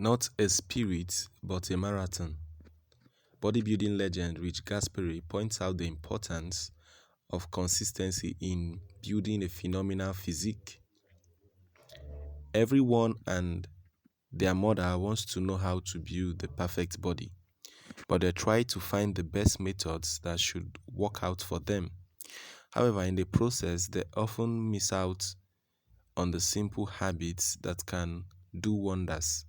Not a sprint, but a marathon. Bodybuilding legend Rich Gaspari points out the importance of consistency in building a phenomenal physique. Everyone and their mother wants to know how to build the perfect body, but they try to find the best methods that should work out for them. However, in the process, they often miss out on the simple habits that can do wonders.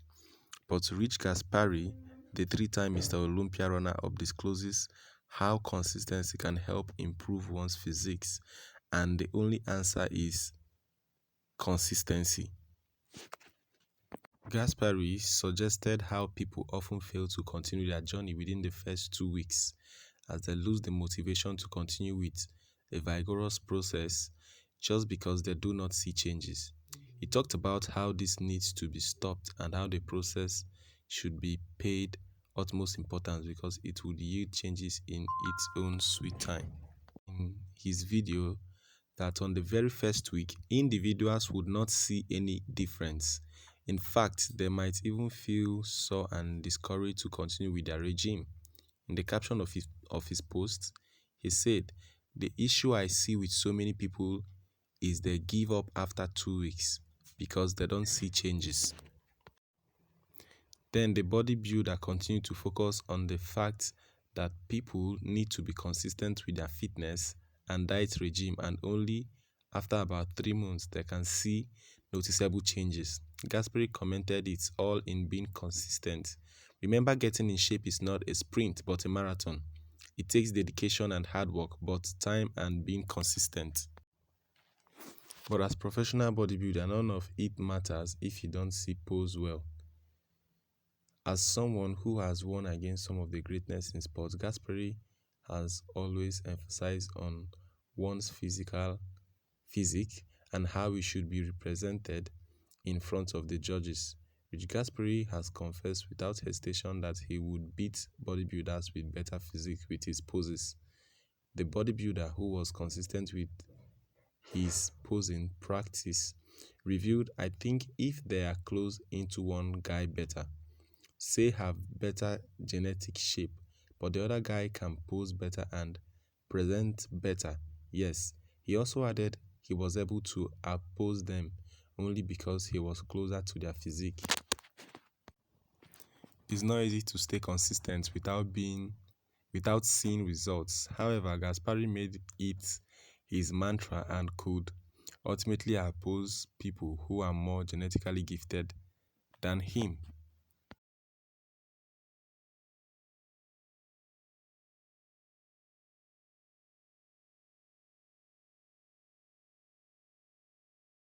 But Rich Gaspari, the three-time Mr. Olympia runner-up, discloses how consistency can help improve one's physique, and the only answer is consistency. Gaspari suggested how people often fail to continue their journey within the first 2 weeks, as they lose the motivation to continue with a vigorous process just because they do not see changes. He talked about how this needs to be stopped and how the process should be paid utmost importance because it would yield changes in its own sweet time. In his video, that on the very first week, individuals would not see any difference. In fact, they might even feel sore and discouraged to continue with their regime. In the caption of his post, he said, "The issue I see with so many people is they give up after 2 weeks because they don't see changes." Then the bodybuilder continued to focus on the fact that people need to be consistent with their fitness and diet regime, and only after about 3 months they can see noticeable changes. Gaspari commented, "It's all in being consistent. Remember, getting in shape is not a sprint but a marathon. It takes dedication and hard work, but time and being consistent." But as professional bodybuilder, none of it matters if you don't see pose well. As someone who has won against some of the greatness in sports, Gaspari has always emphasized on one's physique and how it should be represented in front of the judges. Rich Gaspari has confessed without hesitation that he would beat bodybuilders with better physique with his poses. The bodybuilder who was consistent with his posing practice revealed, "I think if they are close into one guy better, say have better genetic shape, but the other guy can pose better and present better." Yes, he also added he was able to oppose them only because he was closer to their physique. It's not easy to stay consistent without seeing results. However, Gaspari made it his mantra and could ultimately oppose people who are more genetically gifted than him.